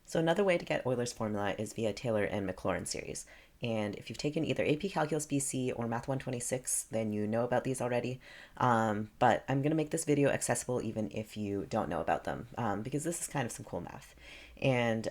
So another way to get Euler's formula is via Taylor and Maclaurin series. And if you've taken either AP Calculus BC or Math 126, then you know about these already. But I'm going to make this video accessible even if you don't know about them, because this is kind of some cool math. And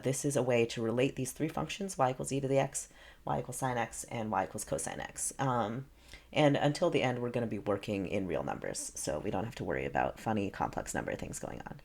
this is a way to relate these three functions, y equals e to the x, y equals sine x, and y equals cosine x. And until the end, we're going to be working in real numbers, so we don't have to worry about funny complex number things going on.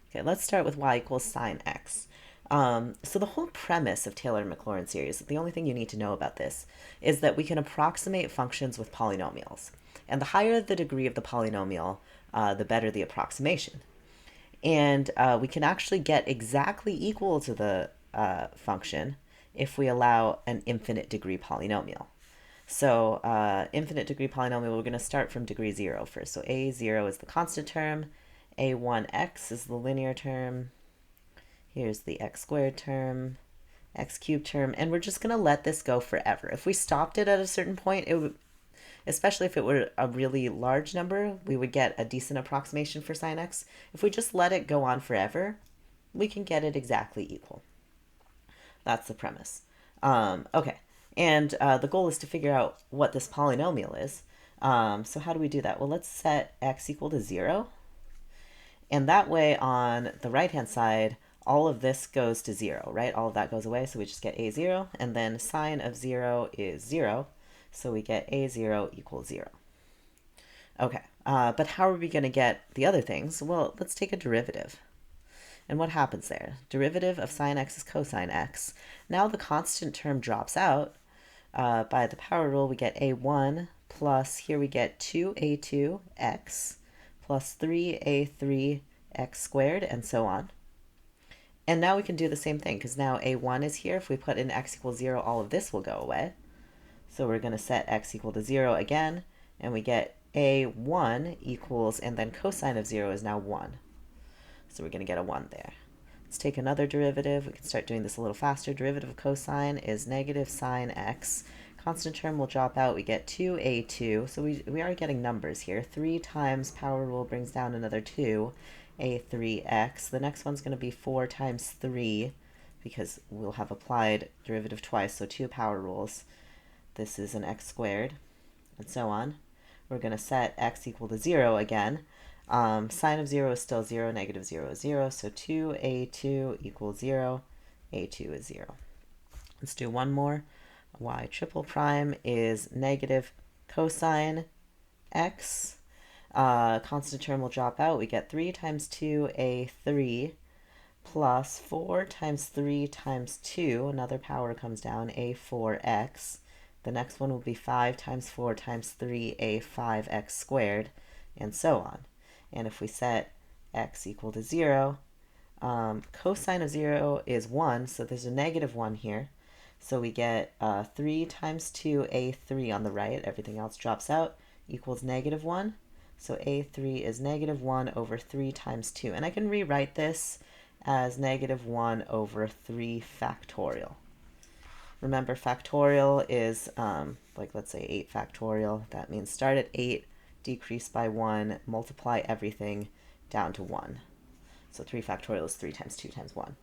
Okay, let's start with y equals sine x. So the whole premise of Taylor and Maclaurin series, the only thing you need to know about this, is that we can approximate functions with polynomials. And the higher the degree of the polynomial, the better the approximation. And we can actually get exactly equal to the function if we allow an infinite degree polynomial. So infinite degree polynomial, we're going to start from degree 0 first. So a0 is the constant term, a1x is the linear term, here's the x squared term, x cubed term, and we're just going to let this go forever. If we stopped it at a certain point, it would, especially if it were a really large number, we would get a decent approximation for sine x. If we just let it go on forever, we can get it exactly equal. That's the premise. Okay, and the goal is to figure out what this polynomial is. So how do we do that? Well, let's set x equal to 0. And that way on the right-hand side, all of this goes to 0, right? All of that goes away, so we just get a0, and then sine of 0 is 0, so we get a0 equals 0. Okay, but how are we going to get the other things? Well, let's take a derivative. And what happens there? Derivative of sine x is cosine x. Now the constant term drops out. By the power rule, we get a1 plus, here we get 2a2x plus 3a3x squared, and so on. And now we can do the same thing, because now a1 is here. If we put in x equals 0, all of this will go away. So we're going to set x equal to 0 again, and we get a1 equals, and then cosine of 0 is now 1. So we're going to get a 1 there. Let's take another derivative. We can start doing this a little faster. Derivative of cosine is negative sine x. Constant term will drop out. We get 2a2. So we are getting numbers here. 3 times power rule brings down another 2, a3x. The next one's going to be 4 times 3, because we'll have applied derivative twice, so 2 power rules. This is an x squared, and so on. We're going to set x equal to 0 again. Sine of 0 is still 0, negative 0 is 0, so 2a2 equals 0, a2 is 0. Let's do one more. Y triple prime is negative cosine x. Constant term will drop out. We get 3 times 2a3 plus 4 times 3 times 2. Another power comes down, a4x. The next one will be 5 times 4 times 3, a5x squared, and so on. And if we set x equal to 0, cosine of 0 is 1, so there's a negative 1 here. So we get 3 times 2a3 on the right, everything else drops out, equals negative 1. So a3 is negative 1 over 3 times 2. And I can rewrite this as negative 1 over 3 factorial. Remember, factorial is, like, let's say 8 factorial. That means start at 8, decrease by 1, multiply everything down to 1. So 3 factorial is 3 times 2 times 1.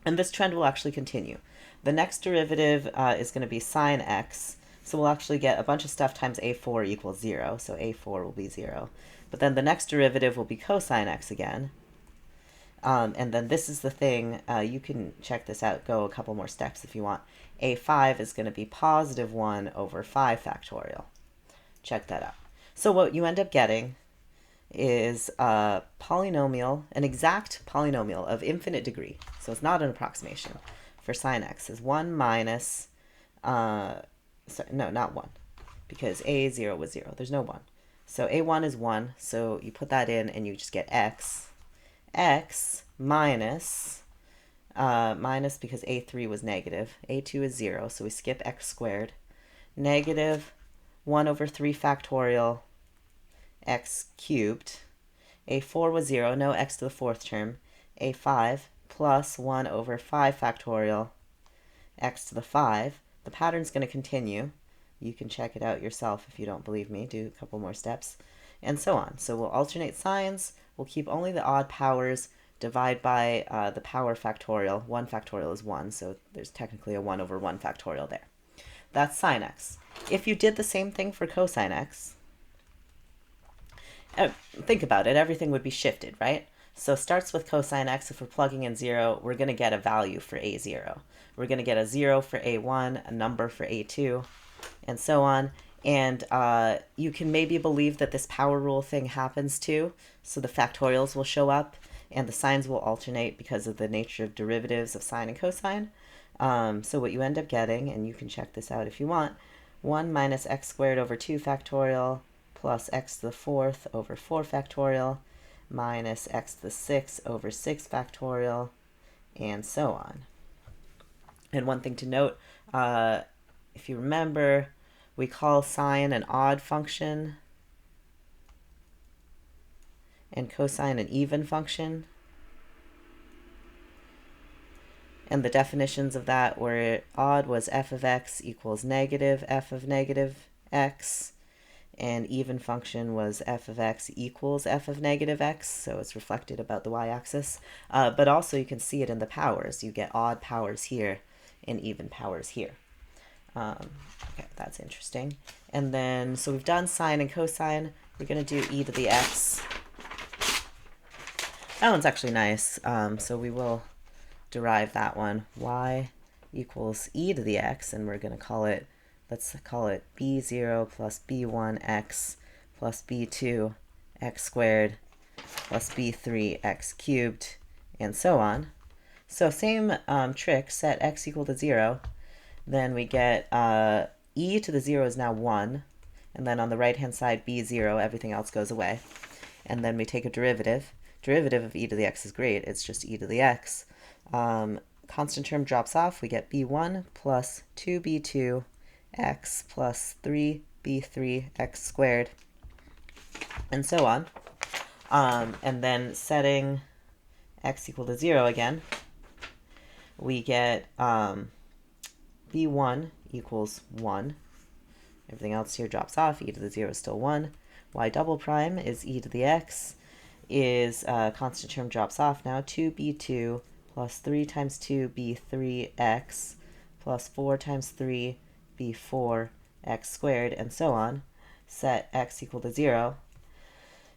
And this trend will actually continue. The next derivative is going to be sine x. So we'll actually get a bunch of stuff times a4 equals 0. So a4 will be 0. But then the next derivative will be cosine x again. And then this is the thing, you can check this out, go a couple more steps if you want. a5 is going to be positive 1 over 5 factorial. Check that out. So what you end up getting is a polynomial, an exact polynomial of infinite degree. So it's not an approximation. For sine x is 1 minus, sorry, no, not 1, because a0 was 0. There's no 1. So a1 is 1, so you put that in and you just get x. X minus, minus because a3 was negative. a2 is 0, so we skip x squared. Negative 1 over 3 factorial x cubed. a4 was 0, no x to the fourth term. a5 plus 1 over 5 factorial x to the 5. The pattern's going to continue. You can check it out yourself if you don't believe me. Do a couple more steps. And so on. So we'll alternate signs. We'll keep only the odd powers. divide by the power factorial. 1 factorial is 1, so there's technically a 1 over 1 factorial there. That's sine x. If you did the same thing for cosine x, think about it, everything would be shifted, right? So starts with cosine x. If we're plugging in 0, we're going to get a value for a0. We're going to get a 0 for a1, a number for a2, and so on. And you can maybe believe that this power rule thing happens too. So the factorials will show up, and the signs will alternate because of the nature of derivatives of sine and cosine. So what you end up getting, and you can check this out if you want, 1 minus x squared over 2 factorial plus x to the 4th over 4 factorial minus x to the 6th over 6 factorial, and so on. And one thing to note, if you remember, we call sine an odd function and cosine an even function. And the definitions of that were odd was f of x equals negative f of negative x, and even function was f of x equals f of negative x, so it's reflected about the y-axis. But also you can see it in the powers. You get odd powers here and even powers here. Okay, that's interesting. And then, so we've done sine and cosine. We're going to do e to the x. That one's actually nice, so we will derive that one. Y equals e to the x, and we're going to call it, let's call it b0 plus b1x plus b2 x squared plus b3 x cubed, and so on. So same trick, set x equal to 0. Then we get e to the 0 is now 1. And then on the right-hand side, b0, everything else goes away. And then we take a derivative. Derivative of e to the x is great. It's just e to the x. Constant term drops off. We get b1 plus 2b2 x plus 3b3 x squared, and so on. And then setting x equal to 0 again, we get b1 equals 1. Everything else here drops off. E to the 0 is still 1. Y double prime is e to the x, is constant term drops off now. 2b2 plus 3 times 2 b3x plus 4 times 3 b4 x squared, and so on. Set x equal to 0.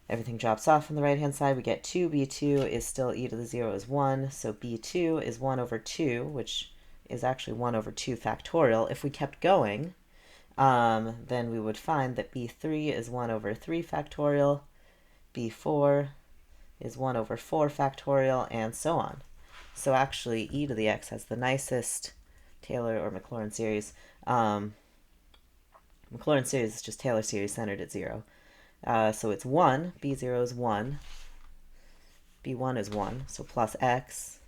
Everything drops off on the right-hand side. We get 2b2 is still e to the 0 is 1. So b2 is 1 over 2, which is actually 1 over 2 factorial. If we kept going, then we would find that b3 is 1 over 3 factorial, b4 is 1 over 4 factorial, and so on. So actually, e to the x has the nicest Taylor or Maclaurin series. Maclaurin series is just Taylor series centered at 0. So it's 1, b0 is 1, b1 is 1, so plus x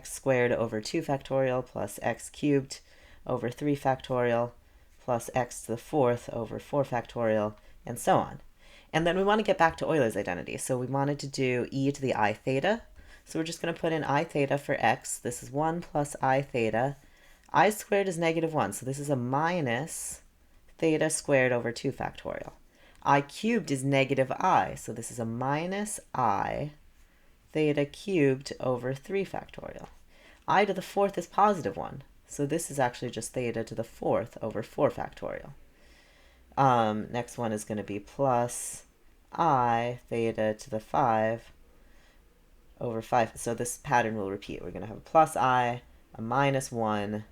squared over 2 factorial plus x cubed over 3 factorial plus x to the 4th over 4 factorial, and so on. And then we want to get back to Euler's identity. So we wanted to do e to the I theta. So we're just going to put in I theta for x. This is 1 plus I theta. I squared is negative 1, so this is a minus theta squared over 2 factorial. I cubed is negative I, so this is a minus I theta cubed over 3 factorial. I to the 4th is positive 1, so this is actually just theta to the 4th over 4 factorial. Next one is going to be plus I theta to the 5 over 5. So this pattern will repeat. We're going to have a plus I, a minus 1,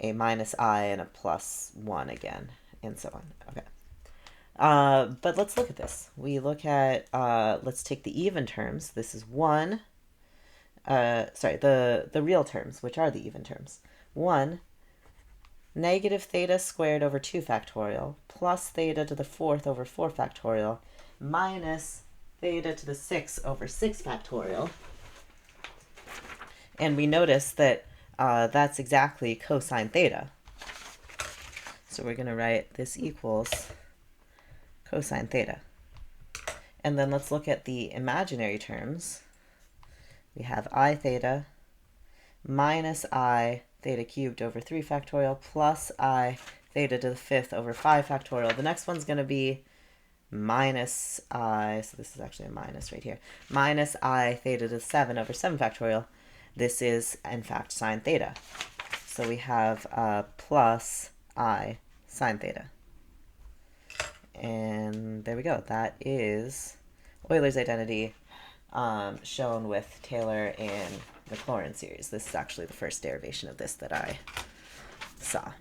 a minus I, and a plus 1 again, and so on. Okay. But let's look at this. We look at, let's take the even terms. This is 1, sorry, the real terms, which are the even terms. 1, negative theta squared over 2 factorial plus theta to the 4th over 4 factorial minus theta to the 6th over 6 factorial. And we notice that that's exactly cosine theta. So we're going to write this equals cosine theta. And then let's look at the imaginary terms. We have I theta minus I theta cubed over 3 factorial plus I theta to the 5th over 5 factorial. The next one's going to be minus I, so this is actually a minus right here, minus I theta to the 7 over 7 factorial. This is, in fact, sine theta. So we have plus I sine theta. And there we go. That is Euler's identity shown with Taylor and Maclaurin series. This is actually the first derivation of this that I saw.